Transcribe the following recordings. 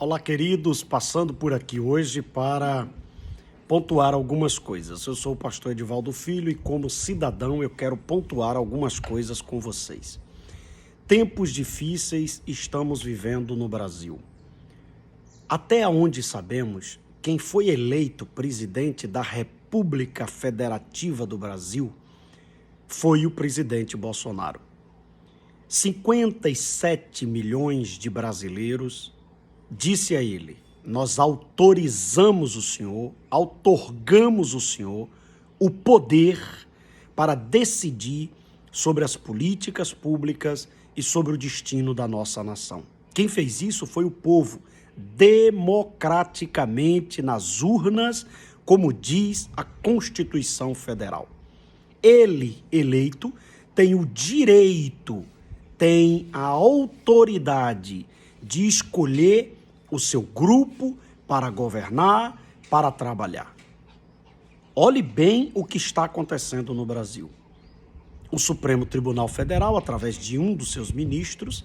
Olá, queridos, passando por aqui hoje para pontuar algumas coisas. Eu sou o pastor Edivaldo Filho e, como cidadão, eu quero pontuar algumas coisas com vocês. Tempos difíceis estamos vivendo no Brasil. Até onde sabemos, quem foi eleito presidente da República Federativa do Brasil foi o presidente Bolsonaro. 57 milhões de brasileiros disse a ele: nós autorizamos o senhor, outorgamos o senhor o poder para decidir sobre as políticas públicas e sobre o destino da nossa nação. Quem fez isso foi o povo, democraticamente nas urnas, como diz a Constituição Federal. Ele, eleito, tem o direito, tem a autoridade de escolher o seu grupo para governar, para trabalhar. Olhe bem o que está acontecendo no Brasil. O Supremo Tribunal Federal, através de um dos seus ministros,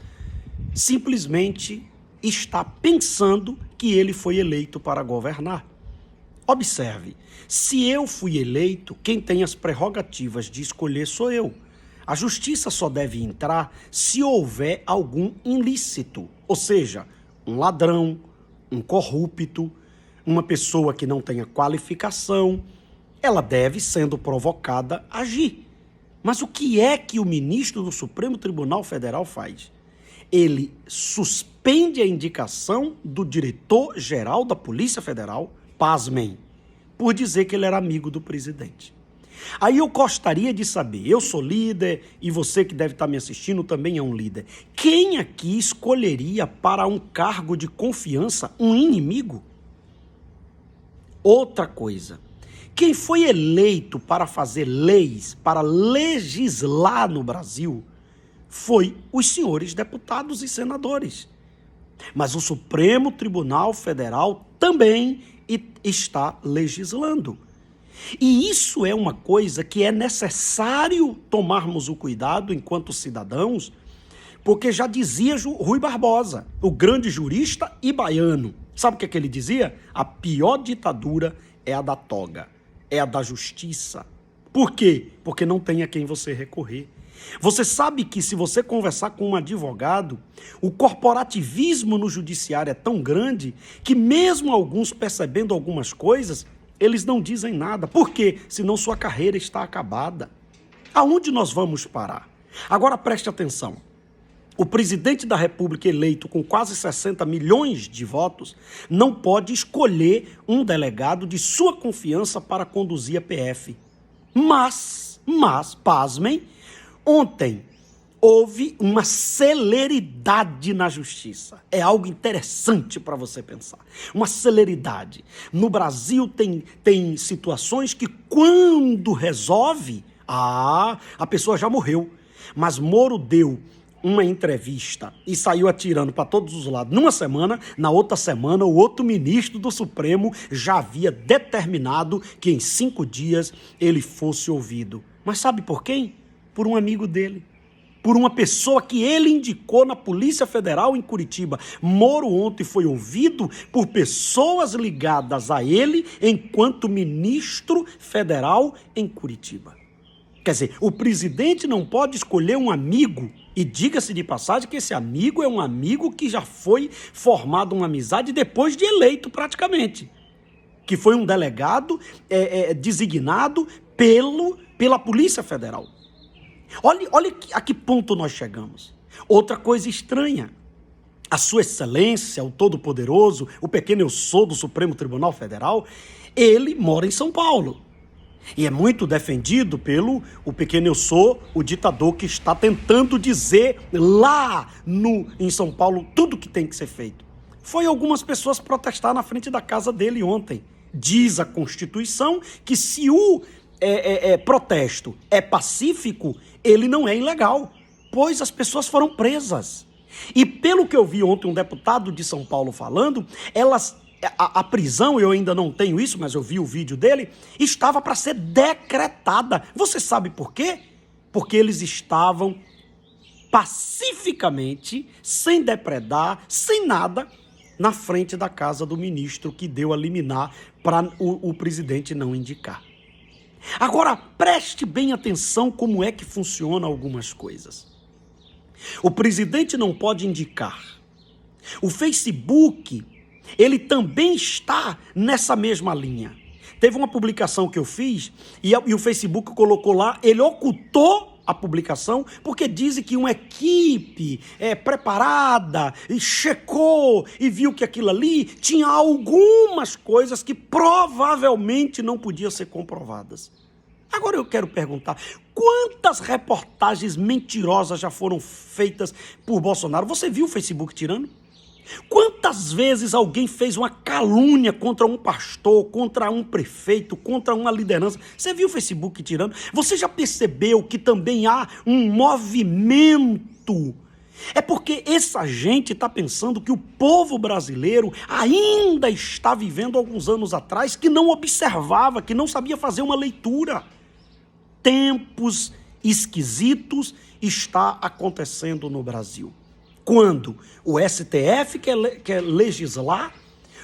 simplesmente está pensando que ele foi eleito para governar. Observe, se eu fui eleito, quem tem as prerrogativas de escolher sou eu. A justiça só deve entrar se houver algum ilícito, ou seja, um ladrão, um corrupto, uma pessoa que não tenha qualificação, ela deve, sendo provocada, agir. Mas o que é que o ministro do Supremo Tribunal Federal faz? Ele suspende a indicação do diretor-geral da Polícia Federal, pasmem, por dizer que ele era amigo do presidente. Aí eu gostaria de saber, eu sou líder e você que deve estar me assistindo também é um líder. Quem aqui escolheria para um cargo de confiança um inimigo? Outra coisa, quem foi eleito para fazer leis, para legislar no Brasil, foi os senhores deputados e senadores. Mas o Supremo Tribunal Federal também está legislando. E isso é uma coisa que é necessário tomarmos o cuidado enquanto cidadãos, porque já dizia Rui Barbosa, o grande jurista e baiano. Sabe o que ele dizia? A pior ditadura é a da toga, é a da justiça. Por quê? Porque não tem a quem você recorrer. Você sabe que se você conversar com um advogado, o corporativismo no judiciário é tão grande que mesmo alguns percebendo algumas coisas, eles não dizem nada. Por quê? Senão sua carreira está acabada. Aonde nós vamos parar? Agora preste atenção. O presidente da República eleito com quase 60 milhões de votos não pode escolher um delegado de sua confiança para conduzir a PF. Mas, pasmem, ontem houve uma celeridade na justiça. É algo interessante para você pensar. Uma celeridade. No Brasil tem situações que quando resolve, a pessoa já morreu. Mas Moro deu uma entrevista e saiu atirando para todos os lados. Numa semana, na outra semana, o outro ministro do Supremo já havia determinado que em 5 dias ele fosse ouvido. Mas sabe por quem? Por um amigo dele. Por uma pessoa que ele indicou na Polícia Federal em Curitiba. Moro ontem foi ouvido por pessoas ligadas a ele enquanto ministro federal em Curitiba. Quer dizer, o presidente não pode escolher um amigo, e diga-se de passagem que esse amigo é um amigo que já foi formado uma amizade depois de eleito praticamente, que foi um delegado designado pela Polícia Federal. Olha a que ponto nós chegamos. Outra coisa estranha. A Sua Excelência, o Todo-Poderoso, o pequeno eu sou do Supremo Tribunal Federal, ele mora em São Paulo. E é muito defendido pelo o pequeno eu sou, o ditador que está tentando dizer lá em São Paulo tudo que tem que ser feito. Foi algumas pessoas protestar na frente da casa dele ontem. Diz a Constituição que se o protesto é pacífico, ele não é ilegal, pois as pessoas foram presas. E pelo que eu vi ontem um deputado de São Paulo falando, a prisão, eu ainda não tenho isso, mas eu vi o vídeo dele, estava para ser decretada. Você sabe por quê? Porque eles estavam pacificamente, sem depredar, sem nada, na frente da casa do ministro que deu a liminar para o presidente não indicar. Agora, preste bem atenção como é que funciona algumas coisas. O presidente não pode indicar. O Facebook, ele também está nessa mesma linha. Teve uma publicação que eu fiz e o Facebook colocou lá, ele ocultou a publicação porque dizem que uma equipe preparada e checou e viu que aquilo ali tinha algumas coisas que provavelmente não podiam ser comprovadas. Agora eu quero perguntar, quantas reportagens mentirosas já foram feitas por Bolsonaro? Você viu o Facebook tirando? Quantas vezes alguém fez uma calúnia contra um pastor, contra um prefeito, contra uma liderança? Você viu o Facebook tirando? Você já percebeu que também há um movimento? É porque essa gente está pensando que o povo brasileiro ainda está vivendo alguns anos atrás, que não observava, que não sabia fazer uma leitura. Tempos esquisitos está acontecendo no Brasil. Quando o STF quer legislar,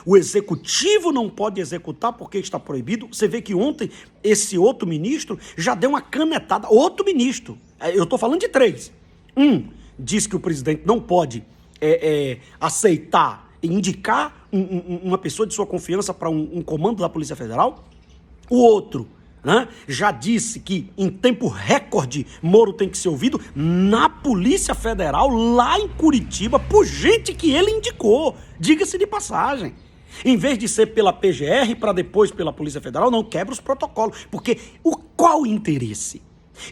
o executivo não pode executar porque está proibido. Você vê que ontem esse outro ministro já deu uma canetada. Outro ministro, eu estou falando de 3. Diz que o presidente não pode aceitar e indicar uma pessoa de sua confiança para um comando da Polícia Federal. O outro já disse que em tempo recorde Moro tem que ser ouvido na Polícia Federal, lá em Curitiba, por gente que ele indicou, diga-se de passagem. Em vez de ser pela PGR para depois pela Polícia Federal, não quebra os protocolos, porque qual o interesse?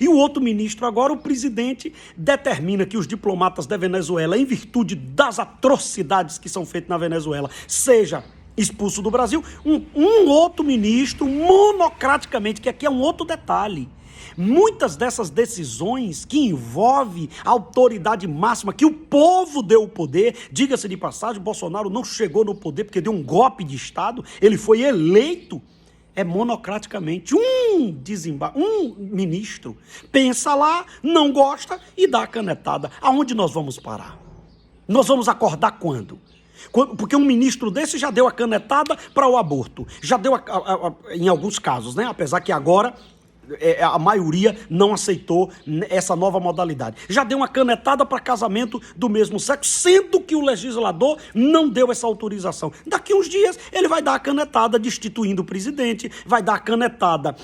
E o outro ministro agora, o presidente, determina que os diplomatas da Venezuela, em virtude das atrocidades que são feitas na Venezuela, seja expulso do Brasil. Um outro ministro, monocraticamente, que aqui é um outro detalhe. Muitas dessas decisões que envolvem a autoridade máxima, que o povo deu o poder, diga-se de passagem, Bolsonaro não chegou no poder porque deu um golpe de Estado, ele foi eleito, monocraticamente. Um ministro pensa lá, não gosta e dá a canetada. Aonde nós vamos parar? Nós vamos acordar quando? Porque um ministro desse já deu a canetada para o aborto. Já deu, em alguns casos, apesar que agora a maioria não aceitou essa nova modalidade. Já deu uma canetada para casamento do mesmo sexo, sendo que o legislador não deu essa autorização. Daqui uns dias ele vai dar a canetada destituindo o presidente, vai dar a canetada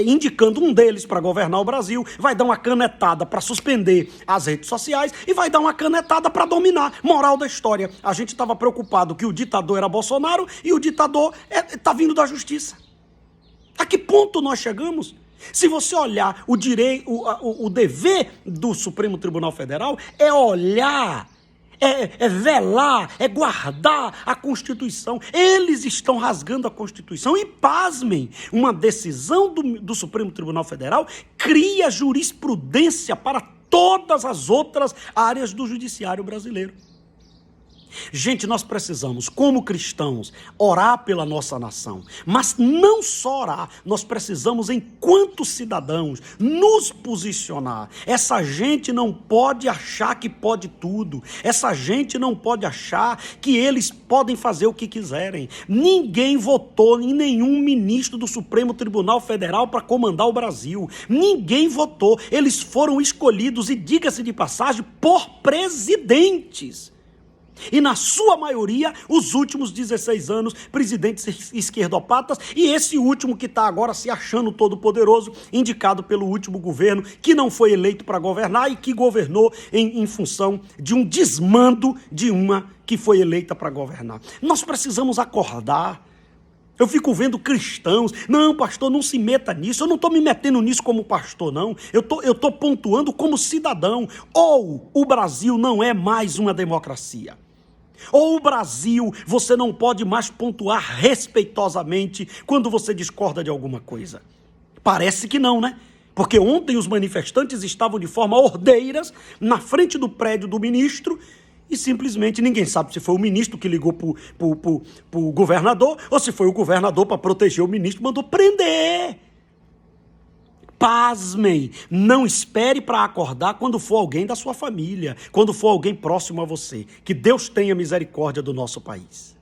indicando um deles para governar o Brasil, vai dar uma canetada para suspender as redes sociais e vai dar uma canetada para dominar. Moral da história, a gente estava preocupado que o ditador era Bolsonaro e o ditador está vindo da justiça. A que ponto nós chegamos? Se você olhar o dever do Supremo Tribunal Federal é olhar, velar, guardar a Constituição. Eles estão rasgando a Constituição e, pasmem, uma decisão do Supremo Tribunal Federal cria jurisprudência para todas as outras áreas do judiciário brasileiro. Gente, nós precisamos, como cristãos, orar pela nossa nação. Mas não só orar, nós precisamos, enquanto cidadãos, nos posicionar. Essa gente não pode achar que pode tudo. Essa gente não pode achar que eles podem fazer o que quiserem. Ninguém votou em nenhum ministro do Supremo Tribunal Federal para comandar o Brasil. Ninguém votou. Eles foram escolhidos, e diga-se de passagem, por presidentes. E na sua maioria, os últimos 16 anos, presidentes esquerdopatas, e esse último que está agora se achando todo poderoso, indicado pelo último governo, que não foi eleito para governar e que governou em função de um desmando de uma que foi eleita para governar. Nós precisamos acordar. Eu fico vendo cristãos, não, pastor, não se meta nisso, eu não estou me metendo nisso como pastor, não, eu tô pontuando como cidadão. Ou o Brasil não é mais uma democracia, ou o Brasil, você não pode mais pontuar respeitosamente quando você discorda de alguma coisa. Parece que não, né? Porque ontem os manifestantes estavam de forma ordeiras na frente do prédio do ministro e simplesmente ninguém sabe se foi o ministro que ligou pro governador ou se foi o governador para proteger o ministro, mandou prender. Pasmem, não espere para acordar quando for alguém da sua família, quando for alguém próximo a você. Que Deus tenha misericórdia do nosso país.